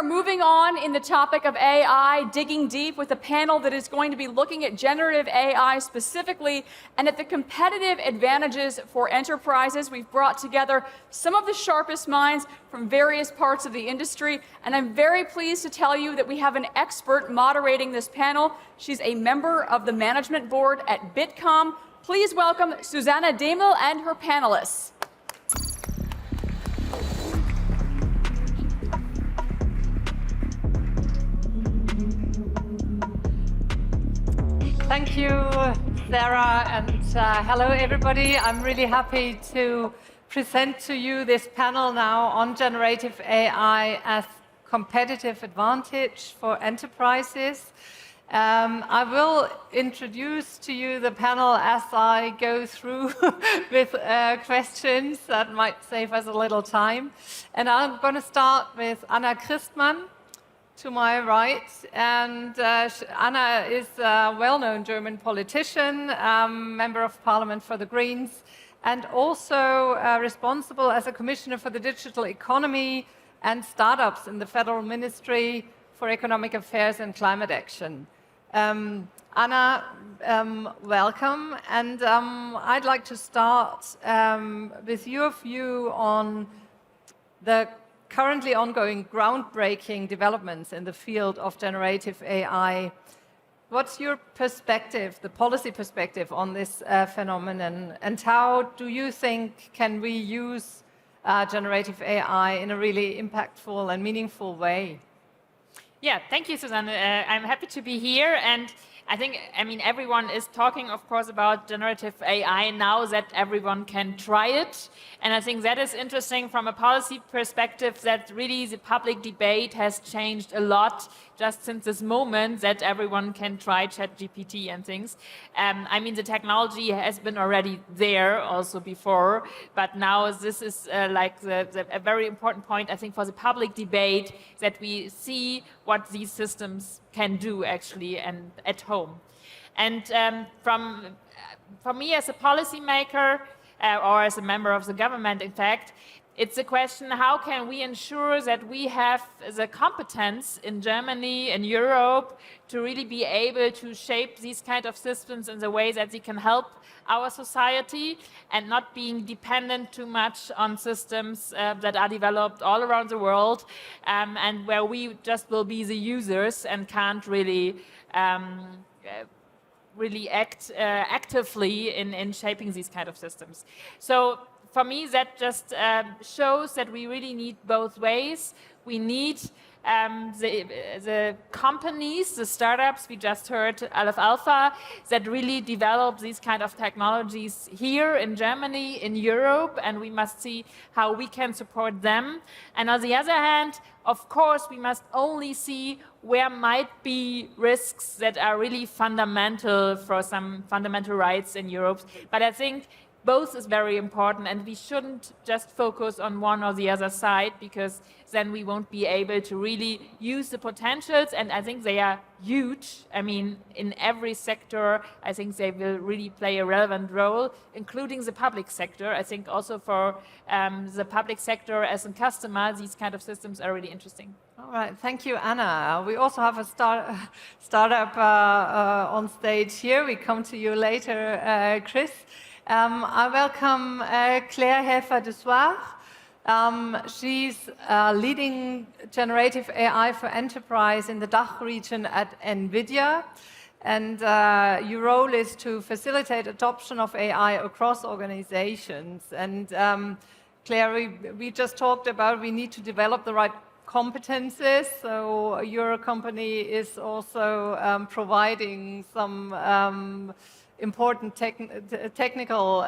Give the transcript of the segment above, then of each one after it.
moving on in the topic of AI, digging deep with a panel that is going to be looking at generative AI specifically and at the competitive advantages for enterprises. We've brought together some of the sharpest minds from various parts of the industry, and I'm very pleased to tell you that we have an expert moderating this panel. She's a member of the management board at Bitkom. Please welcome Susanne Dehmel and her panelists. Thank you, Sarah, and hello, everybody. I'm really happy to present to you this panel now on generative AI as competitive advantage for enterprises. I will introduce to you the panel as I go through with questions that might save us a little time. And I'm going to start with Anna Christmann, to my right, and Anna is a well-known German politician, member of parliament for the Greens, and also responsible as a commissioner for the digital economy and startups in the Federal Ministry for Economic Affairs and Climate Action. Anna, welcome, and I'd like to start with your view on the currently ongoing groundbreaking developments in the field of generative AI. What's your perspective, the policy perspective on this phenomenon, and how do you think can we use generative AI in a really impactful and meaningful way? Yeah, thank you, Susanne. I'm happy to be here, and I think, everyone is talking, of course, about generative AI now that everyone can try it. And I think that is interesting from a policy perspective, that really the public debate has changed a lot just since this moment that everyone can try ChatGPT and things. The technology has been already there also before, but now this is a very important point, I think, for the public debate, that we see what these systems can do actually and at home. And for me as a policymaker or as a member of the government, in fact, it's a question, how can we ensure that we have the competence in Germany, in Europe, to really be able to shape these kind of systems in the way that they can help our society and not being dependent too much on systems that are developed all around the world and where we just will be the users and can't really act actively in shaping these kind of systems. So for me, that just shows that we really need both ways. We need the companies, the startups, we just heard Aleph Alpha, that really develop these kind of technologies here in Germany, in Europe, and we must see how we can support them. And on the other hand, of course, we must only see where might be risks that are really fundamental for some fundamental rights in Europe. But I think both is very important, and we shouldn't just focus on one or the other side, because then we won't be able to really use the potentials, and I think they are huge. In every sector, I think they will really play a relevant role, including the public sector. I think also for the public sector as a customer, these kind of systems are really interesting. All right, thank you, Anna. We also have a startup on stage here. We come to you later, Chris. I welcome Claire Helffer-de Soyres. She's leading generative AI for enterprise in the DACH region at NVIDIA. And your role is to facilitate adoption of AI across organizations. And Claire, we just talked about we need to develop the right competences. So your company is also providing some important technical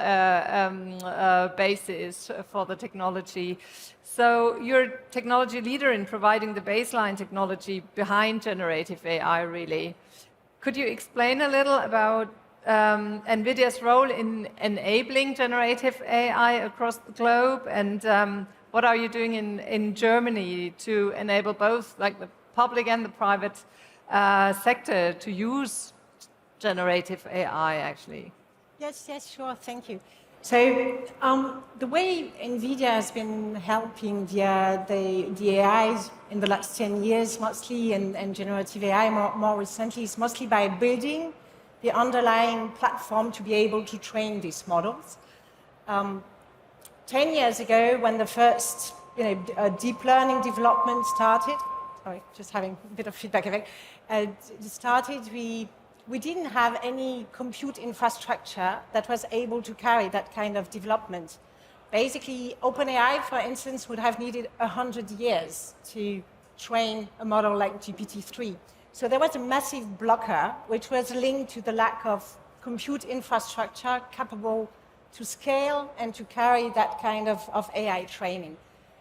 basis for the technology. So you're a technology leader in providing the baseline technology behind generative AI, really. Could you explain a little about NVIDIA's role in enabling generative AI across the globe, and what are you doing in Germany to enable both, like the public and the private sector, to use generative AI, actually? Yes, sure, thank you. The way NVIDIA has been helping the AIs in the last 10 years mostly, and generative AI more recently, is mostly by building the underlying platform to be able to train these models. 10 years ago, when the first deep learning development started, sorry, just having a bit of feedback effect, started, we didn't have any compute infrastructure that was able to carry that kind of development. Basically, OpenAI, for instance, would have needed 100 years to train a model like GPT-3. So there was a massive blocker, which was linked to the lack of compute infrastructure capable to scale and to carry that kind of AI training.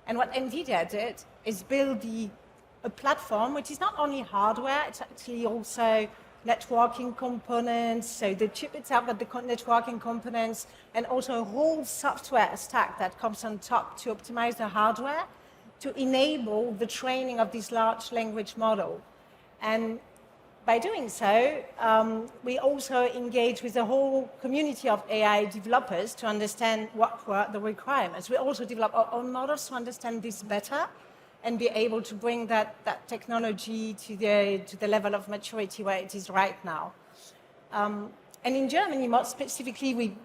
And what NVIDIA did is build a platform which is not only hardware, it's actually also networking components, so the chip itself, but the networking components, and also a whole software stack that comes on top to optimize the hardware to enable the training of this large language model. And by doing so, we also engage with the whole community of AI developers to understand what were the requirements. We also develop our own models to understand this better and be able to bring that technology to the level of maturity where it is right now. And in Germany, more specifically, we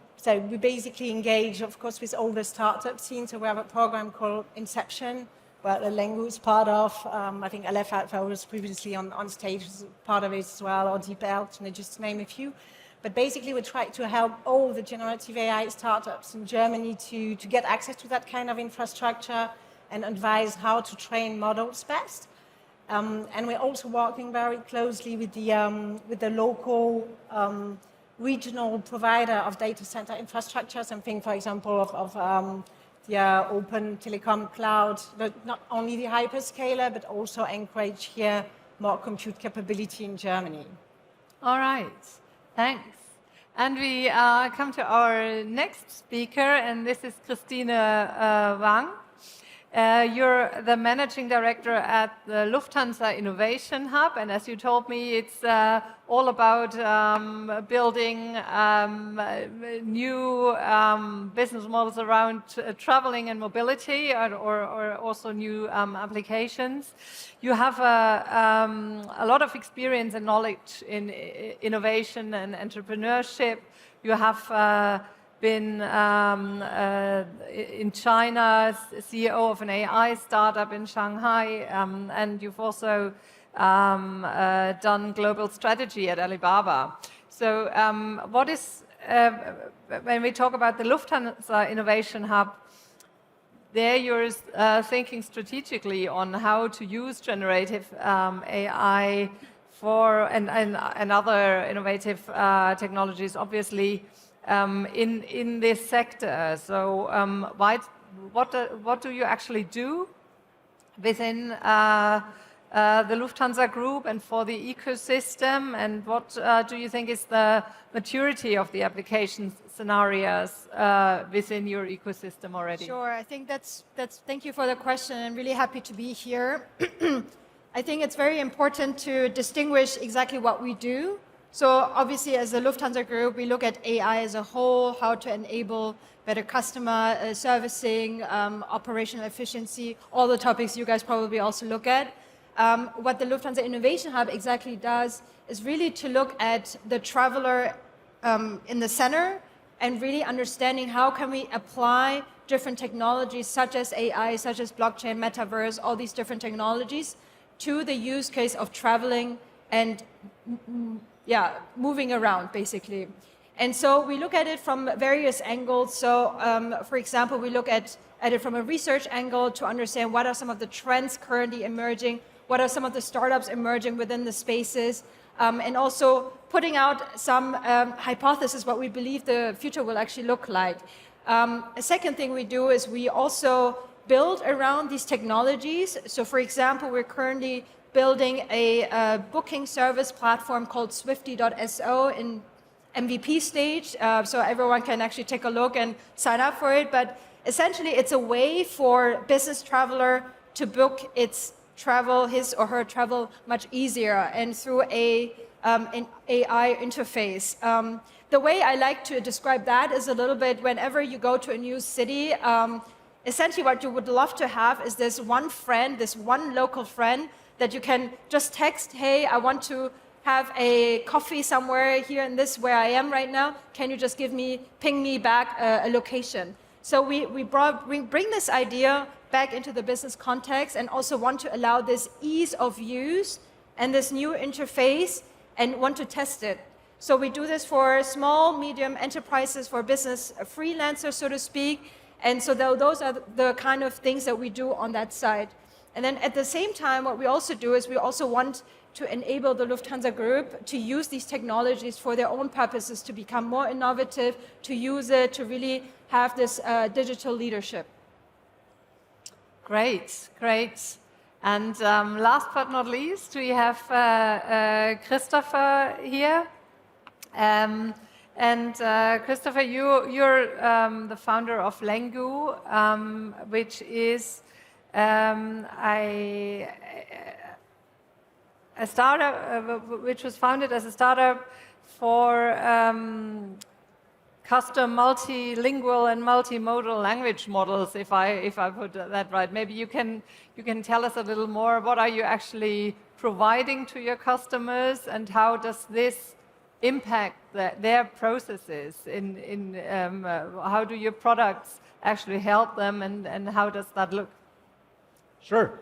basically engage, of course, with all the startup scenes. So we have a program called Inception, where Lengu is part of. I think Helffer was previously on stage, was part of it as well, or DeepL, just to name a few. But basically, we try to help all the generative AI startups in Germany to get access to that kind of infrastructure and advise how to train models best. And we're also working very closely with the local regional provider of data center infrastructure, something, for example, of the open telecom cloud, but not only the hyperscaler, but also encourage here more compute capability in Germany. All right, thanks. And we come to our next speaker, and this is Christine Wang. You're the managing director at the Lufthansa Innovation Hub, and as you told me, it's all about building new business models around traveling and mobility, or also new applications. You have a lot of experience and knowledge in innovation and entrepreneurship. You have been in China, CEO of an AI startup in Shanghai, and you've also done global strategy at Alibaba. So what is, when we talk about the Lufthansa Innovation Hub, there you're thinking strategically on how to use generative AI for and other innovative technologies, obviously, in this sector. So what do you actually do within the Lufthansa Group and for the ecosystem, and what do you think is the maturity of the application scenarios within your ecosystem already? Sure, I think thank you for the question. I'm really happy to be here. I think it's very important to distinguish exactly what we do. So obviously, as the Lufthansa Group, we look at AI as a whole, how to enable better customer servicing, operational efficiency, all the topics you guys probably also look at. What the Lufthansa Innovation Hub exactly does is really to look at the traveler in the center and really understanding how can we apply different technologies such as AI, such as blockchain, metaverse, all these different technologies to the use case of traveling and moving around, basically. And so we look at it from various angles. So, for example, we look at it from a research angle to understand what are some of the trends currently emerging, what are some of the startups emerging within the spaces, and also putting out some hypothesis what we believe the future will actually look like. A second thing we do is we also build around these technologies. So, for example, we're currently building a booking service platform called Swifty.so in MVP stage, so everyone can actually take a look and sign up for it. But essentially, it's a way for business traveler to book its travel, his or her travel, much easier. And through a an AI interface. The way I like to describe that is a little bit whenever you go to a new city, essentially what you would love to have is this one friend, this one local friend that you can just text, hey, I want to have a coffee somewhere here in this where I am right now. Can you just ping me back a location? So we bring this idea back into the business context and also want to allow this ease of use and this new interface and want to test it. So we do this for small, medium enterprises, for business freelancers, so to speak. And so those are the kind of things that we do on that side. And then at the same time, what we also do is we also want to enable the Lufthansa Group to use these technologies for their own purposes, to become more innovative, to use it, to really have this digital leadership. Great, great. And last but not least, we have Christopher here. Christopher, you're the founder of Lengu, which is a startup which was founded as a startup for custom multilingual and multimodal language models, if I put that right. Maybe you can tell us a little more. What are you actually providing to your customers, and how does this impact their processes? How do your products actually help them, and how does that look? Sure.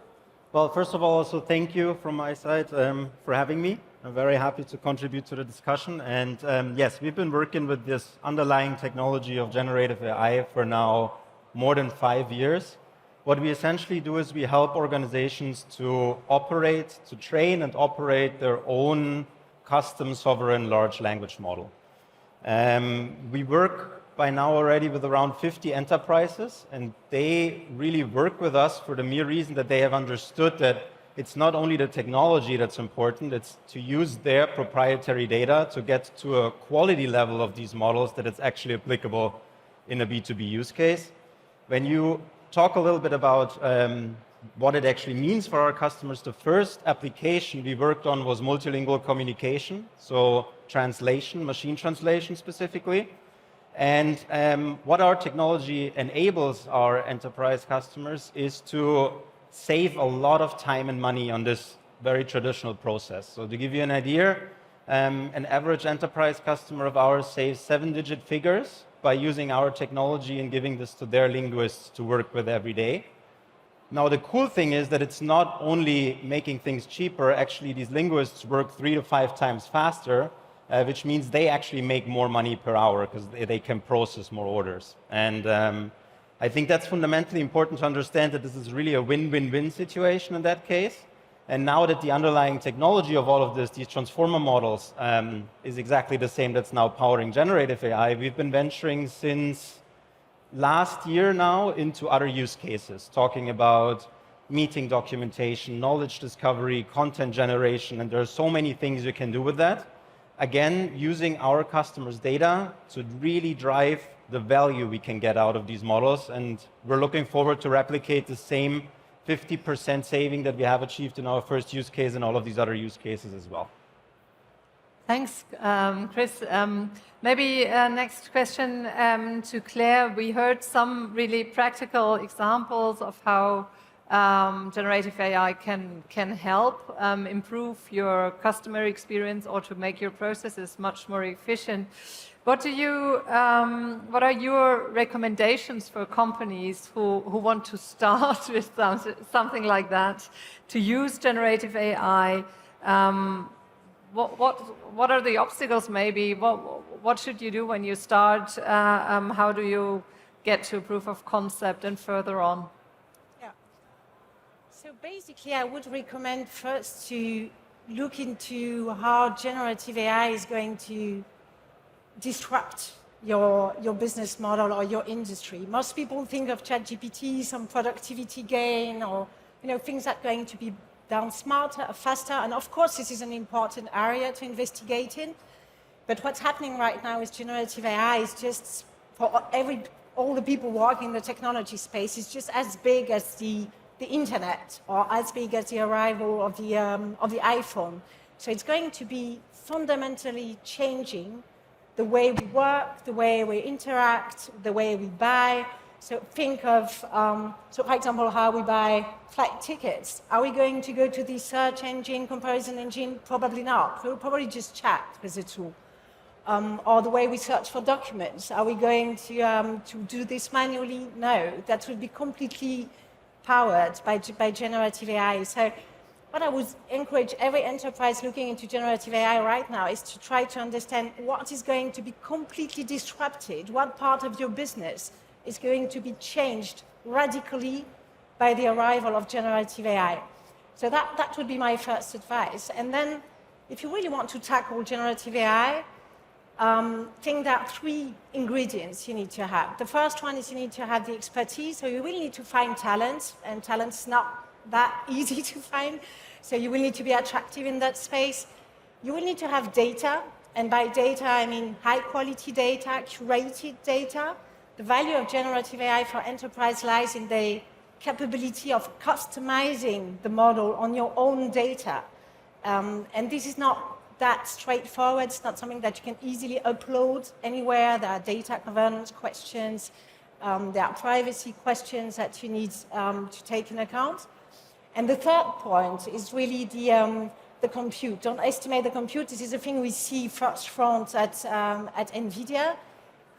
Well, first of all, also thank you from my side for having me. I'm very happy to contribute to the discussion. And yes, we've been working with this underlying technology of generative AI for now more than 5 years. What we essentially do is we help organizations to train and operate their own custom sovereign large language model. We work by now already with around 50 enterprises, and they really work with us for the mere reason that they have understood that it's not only the technology that's important, it's to use their proprietary data to get to a quality level of these models that it's actually applicable in a B2B use case. When you talk a little bit about what it actually means for our customers, the first application we worked on was multilingual communication, so translation, machine translation specifically. And what our technology enables our enterprise customers is to save a lot of time and money on this very traditional process. So to give you an idea, an average enterprise customer of ours saves 7-digit figures by using our technology and giving this to their linguists to work with every day. Now, the cool thing is that it's not only making things cheaper, actually these linguists work 3 to 5 times faster, which means they actually make more money per hour because they can process more orders. And I think that's fundamentally important to understand that this is really a win-win-win situation in that case. And now that the underlying technology of all of this, these transformer models, is exactly the same that's now powering generative AI, we've been venturing since last year now into other use cases, talking about meeting documentation, knowledge discovery, content generation, and there are so many things you can do with that. Again, using our customers' data to really drive the value we can get out of these models, and we're looking forward to replicate the same 50% saving that we have achieved in our first use case and all of these other use cases as well. Thanks, Chris. Maybe next question to Claire. We heard some really practical examples of how generative AI can help improve your customer experience or to make your processes much more efficient. What are your recommendations for companies who want to start with something like that, to use generative AI? What are the obstacles maybe? What should you do when you start? How do you get to proof of concept and further on? Yeah. So basically, I would recommend first to look into how generative AI is going to disrupt your business model or your industry. Most people think of ChatGPT, some productivity gain, or things that are going to be done smarter, faster. And of course, this is an important area to investigate in. But what's happening right now is generative AI is just, for all the people working in the technology space, is just as big as the internet, or as big as the arrival of the iPhone. So it's going to be fundamentally changing the way we work, the way we interact, the way we buy. So think of, so for example, how we buy flight tickets. Are we going to go to the search engine, comparison engine? Probably not. We'll probably just chat with the tool. Or the way we search for documents. Are we going to do this manually? No, that will be completely powered by generative AI. So what I would encourage every enterprise looking into generative AI right now is to try to understand what is going to be completely disrupted, what part of your business is going to be changed radically by the arrival of generative AI. So that would be my first advice. And then if you really want to tackle generative AI, I think there are 3 ingredients you need to have. The first one is you need to have the expertise, so you will need to find talent, and talent's not that easy to find, so you will need to be attractive in that space. You will need to have data, and by data I mean high quality data, curated data. The value of generative AI for enterprise lies in the capability of customizing the model on your own data. And this is not that straightforward. It's not something that you can easily upload anywhere. There are data governance questions. There are privacy questions that you need to take into account. And the third point is really the compute. Don't estimate the compute. This is a thing we see first front at NVIDIA.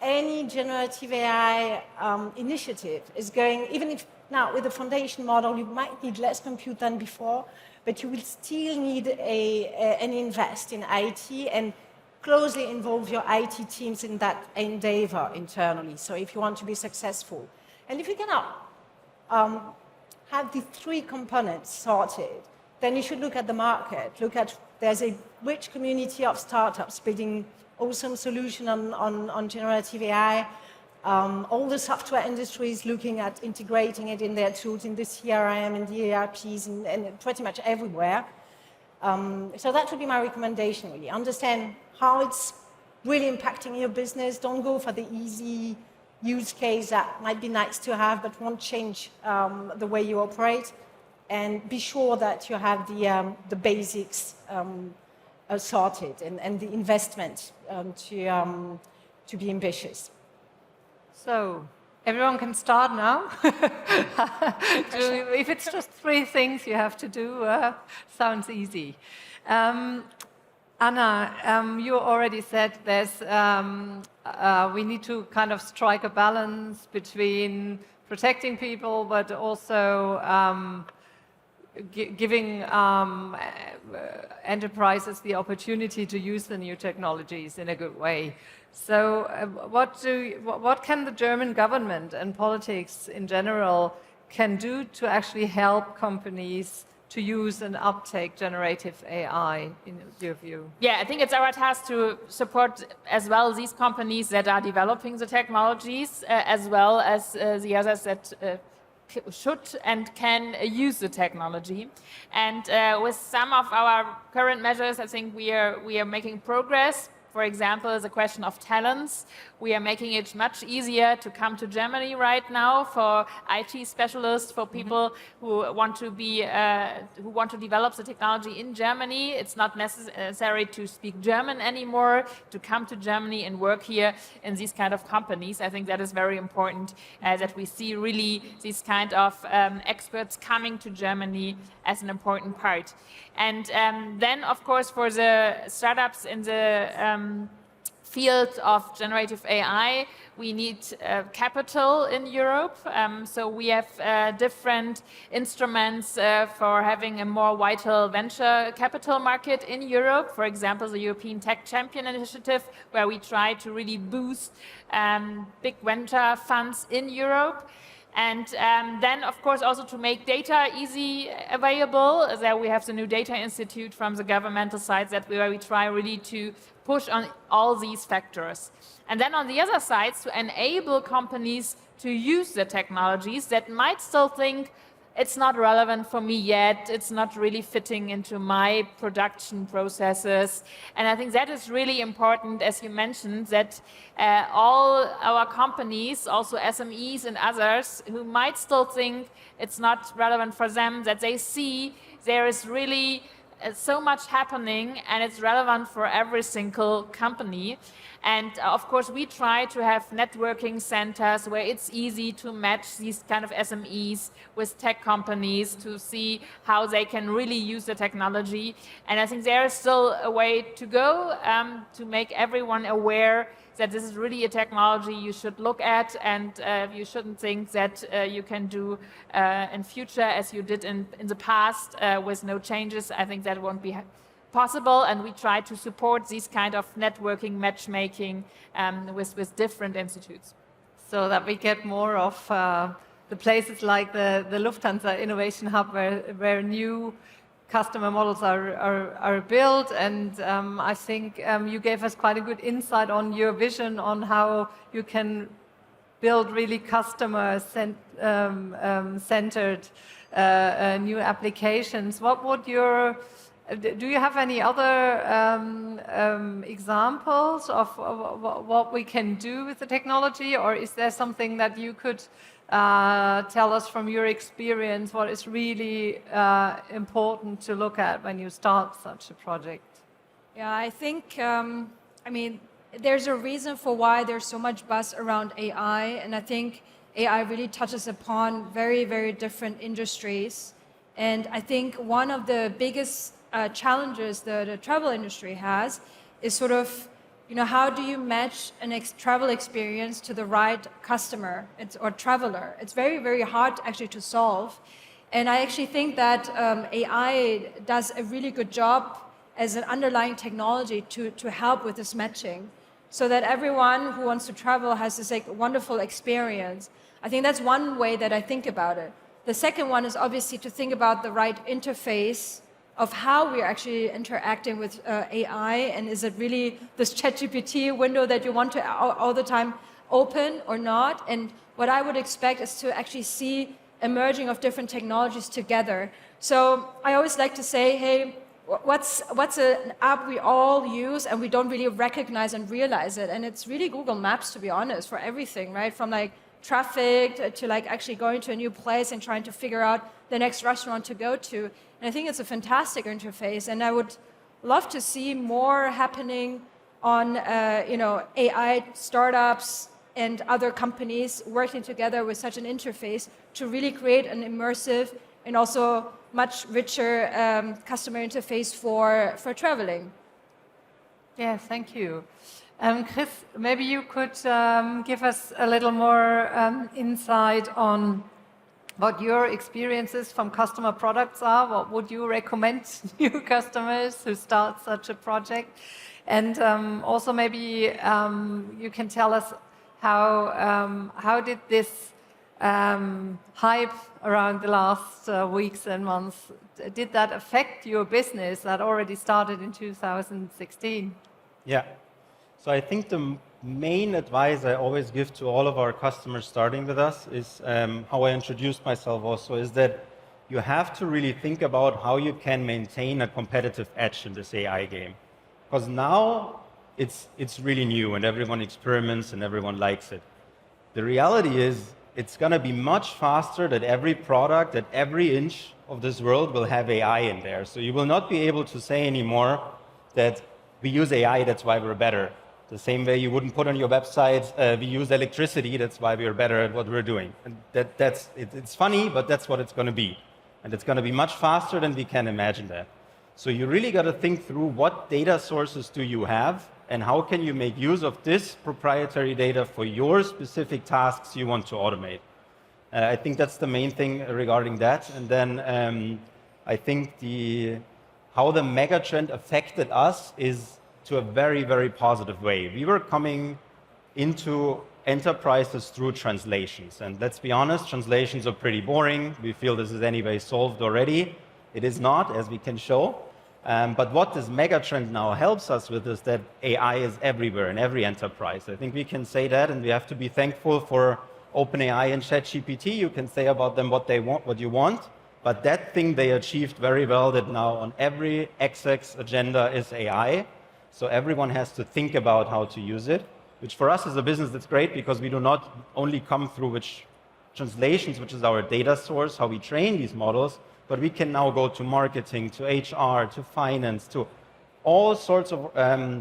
Any generative AI initiative is going, even if now with the foundation model, you might need less compute than before, but you will still need an invest in IT and closely involve your IT teams in that endeavor internally. So if you want to be successful. And if you cannot have the 3 components sorted, then you should look at the market. Look at, there's a rich community of startups building awesome solution on generative AI. All the software industries looking at integrating it in their tools, in the CRM and the ERPs and pretty much everywhere. So that would be my recommendation, really. Understand how it's really impacting your business. Don't go for the easy use case that might be nice to have but won't change the way you operate. And be sure that you have the basics sorted and the investment to be ambitious. So, everyone can start now. If it's just 3 things you have to do, sounds easy. Anna, you already said there's, we need to kind of strike a balance between protecting people, but also giving enterprises the opportunity to use the new technologies in a good way. So what can the German government and politics in general can do to actually help companies to use and uptake generative AI, in your view? Yeah, I think it's our task to support as well these companies that are developing the technologies, as well as the others that should and can use the technology. And with some of our current measures, I think we are making progress. For example, the question of talents. We are making it much easier to come to Germany right now for IT specialists, for people who want to be, who want to develop the technology in Germany. It's not necessary to speak German anymore to come to Germany and work here in these kind of companies. I think that is very important, that we see really these kind of experts coming to Germany as an important part. And then, of course, for the startups in the field of generative AI, we need capital in Europe. So we have different instruments for having a more vital venture capital market in Europe. For example, the European Tech Champion Initiative, where we try to really boost big venture funds in Europe. And then, of course, also to make data easy available. There we have the new data institute from the governmental side where we try really to push on all these factors. And then on the other side, to enable companies to use the technologies that might still think it's not relevant for me yet, it's not really fitting into my production processes. And I think that is really important, as you mentioned, that all our companies, also SMEs and others, who might still think it's not relevant for them, that they see there is really so much happening, and it's relevant for every single company. And of course, we try to have networking centers where it's easy to match these kind of SMEs with tech companies to see how they can really use the technology. And I think there is still a way to go to make everyone aware that this is really a technology you should look at, and you shouldn't think that you can do in future as you did in the past with no changes. I think that won't be possible, and we try to support these kind of networking, matchmaking with different institutes. So that we get more of the places like the Lufthansa Innovation Hub where new customer models are built, and I think you gave us quite a good insight on your vision on how you can build really customer-centered new applications. What would do you have any other examples of what we can do with the technology, or is there something that you could tell us from your experience what is really important to look at when you start such a project? Yeah, I think, there's a reason for why there's so much buzz around AI, and I think AI really touches upon very, very different industries. And I think one of the biggest challenges the travel industry has is sort of, how do you match a travel experience to the right customer or traveler? It's very, very hard actually to solve. And I actually think that AI does a really good job as an underlying technology to help with this matching, so that everyone who wants to travel has this wonderful experience. I think that's one way that I think about it. The second one is obviously to think about the right interface of how we're actually interacting with AI, and is it really this ChatGPT window that you want to all the time open or not? And what I would expect is to actually see emerging of different technologies together. So I always like to say, hey, what's an app we all use and we don't really recognize and realize it? And it's really Google Maps, to be honest, for everything, right? From traffic to actually going to a new place and trying to figure out the next restaurant to go to. And I think it's a fantastic interface, and I would love to see more happening on AI startups and other companies working together with such an interface to really create an immersive and also much richer customer interface for traveling. Yeah, thank you. Chris, maybe you could give us a little more insight on what your experiences from customer products are. What would you recommend new customers who start such a project? And also maybe you can tell us how did this hype around the last weeks and months, did that affect your business that already started in 2016? Yeah. So I think the main advice I always give to all of our customers starting with us is how I introduced myself also, is that you have to really think about how you can maintain a competitive edge in this AI game. Because now it's really new and everyone experiments and everyone likes it. The reality is it's going to be much faster that every product, that every inch of this world will have AI in there. So you will not be able to say anymore that we use AI, that's why we're better. The same way you wouldn't put on your website, we use electricity, that's why we're better at what we're doing. And it's funny, but that's what it's going to be. And it's going to be much faster than we can imagine that. So you really got to think through what data sources do you have and how can you make use of this proprietary data for your specific tasks you want to automate. I think that's the main thing regarding that. And then I think how the megatrend affected us is to a very, very positive way. We were coming into enterprises through translations. And let's be honest, translations are pretty boring. We feel this is anyway solved already. It is not, as we can show. But what this megatrend now helps us with is that AI is everywhere in every enterprise. I think we can say that, and we have to be thankful for OpenAI and ChatGPT. You can say about them what they want, what you want. But that thing they achieved very well, that now on every XX agenda is AI. So everyone has to think about how to use it, which for us as a business, that's great because we do not only come through which translations, which is our data source, how we train these models, but we can now go to marketing, to HR, to finance, to all sorts of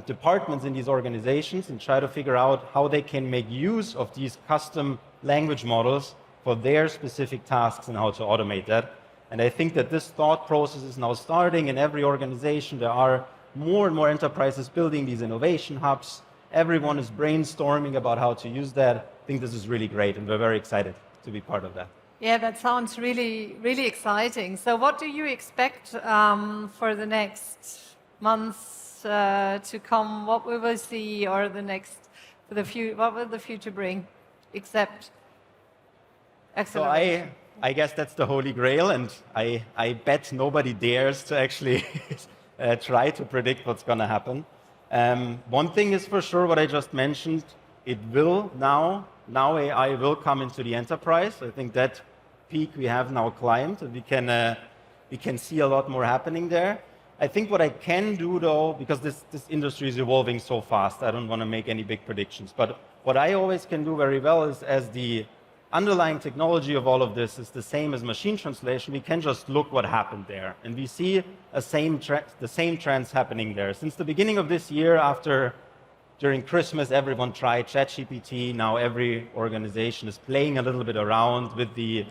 departments in these organizations and try to figure out how they can make use of these custom language models for their specific tasks and how to automate that. And I think that this thought process is now starting in every organization. There are more and more enterprises building these innovation hubs. Everyone is brainstorming about how to use that. I think this is really great, and we're very excited to be part of that. Yeah, that sounds really, really exciting. So what do you expect for the next months to come? What we will see, or what will the future bring, except acceleration? So I guess that's the holy grail, and I bet nobody dares to actually try to predict what's going to happen. One thing is for sure what I just mentioned, it will now AI will come into the enterprise. I think that peak we have now climbed, and we can see a lot more happening there. I think what I can do though, because this industry is evolving so fast, I don't want to make any big predictions, but what I always can do very well is, as the underlying technology of all of this is the same as machine translation, we can just look what happened there. And we see the same trends happening there. Since the beginning of this year, during Christmas, everyone tried ChatGPT. Now every organization is playing a little bit around with the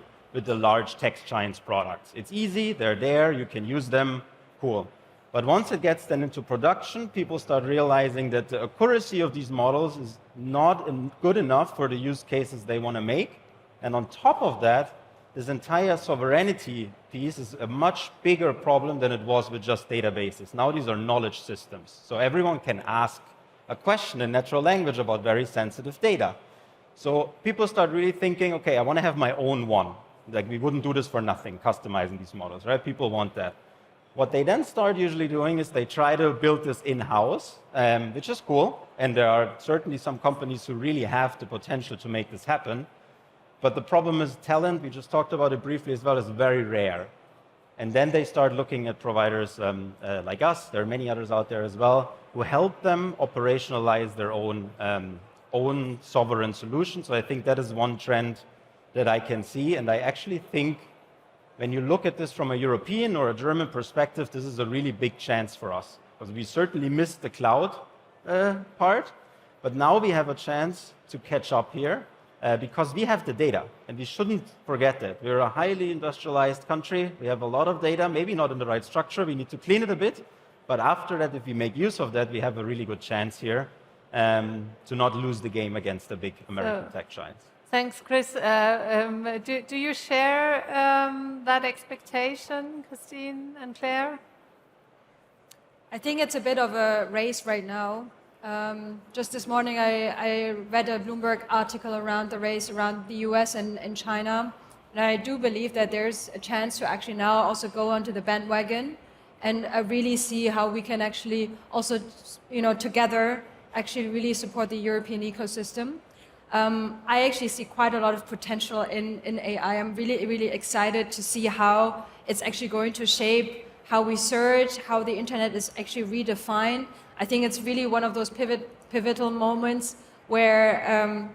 large text giants products. It's easy, they're there, you can use them, cool. But once it gets then into production, people start realizing that the accuracy of these models is not good enough for the use cases they want to make. And on top of that, this entire sovereignty piece is a much bigger problem than it was with just databases. Now these are knowledge systems. So everyone can ask a question in natural language about very sensitive data. So people start really thinking, okay, I want to have my own one. Like, we wouldn't do this for nothing, customizing these models, right? People want that. What they then start usually doing is they try to build this in-house, which is cool. And there are certainly some companies who really have the potential to make this happen. But the problem is talent, we just talked about it briefly as well, is very rare. And then they start looking at providers like us, there are many others out there as well, who help them operationalize their own sovereign solution. So I think that is one trend that I can see. And I actually think when you look at this from a European or a German perspective, this is a really big chance for us. Because we certainly missed the cloud part, but now we have a chance to catch up here. Because we have the data, and we shouldn't forget that. We're a highly industrialized country. We have a lot of data, maybe not in the right structure. We need to clean it a bit. But after that, if we make use of that, we have a really good chance here to not lose the game against the big American tech giants. Thanks, Chris. Do you share that expectation, Christine and Claire? I think it's a bit of a race right now. Just this morning, I read a Bloomberg article around the race around the US and China. And I do believe that there's a chance to actually now also go onto the bandwagon and really see how we can actually also, together actually really support the European ecosystem. I actually see quite a lot of potential in AI. I'm really, really excited to see how it's actually going to shape how we search, how the internet is actually redefined. I think it's really one of those pivotal moments where,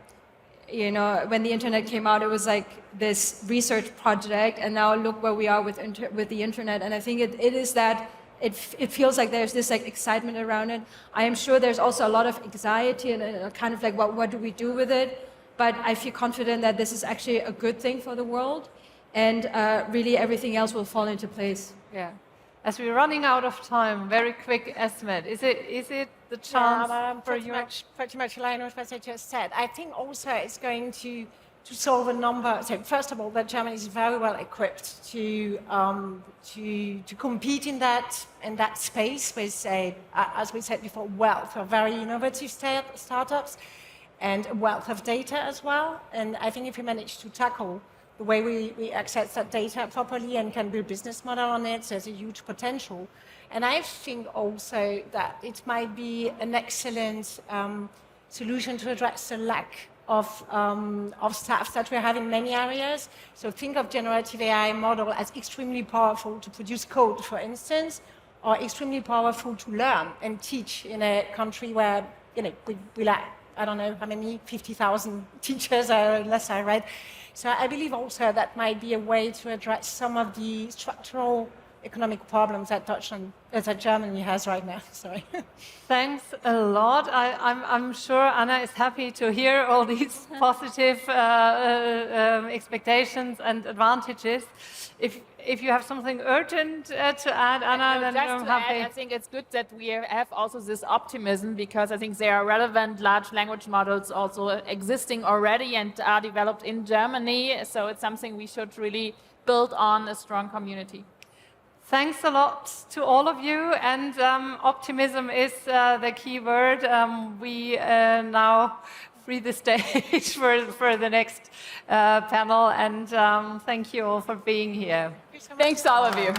when the internet came out, it was like this research project, and now look where we are with the internet. And I think it is that it feels like there's this like excitement around it. I am sure there's also a lot of anxiety and kind of like what do we do with it? But I feel confident that this is actually a good thing for the world, and really everything else will fall into place. Yeah. As we're running out of time, very quick estimate. Is it the chance for you? Pretty much aligned with what I just said. I think also it's going to solve a number. So first of all, that Germany is very well equipped to compete in that space with, as we said before, wealth of very innovative startups and a wealth of data as well. And I think if we manage to tackle the way we access that data properly and can build business model on it, there's a huge potential. And I think also that it might be an excellent solution to address the lack of staff that we have in many areas. So think of generative AI model as extremely powerful to produce code, for instance, or extremely powerful to learn and teach in a country where we lack, I don't know how many, 50,000 teachers, unless I read. So I believe also that might be a way to address some of the structural economic problems that Germany has right now. Sorry. Thanks a lot. I'm sure Anna is happy to hear all these positive expectations and advantages. If you have something urgent to add, Anna, then I'm happy. I think it's good that we have also this optimism, because I think there are relevant large language models also existing already and are developed in Germany. So it's something we should really build on a strong community. Thanks a lot to all of you, and optimism is the key word. We now free the stage for the next panel, and thank you all for being here. Thanks all of you.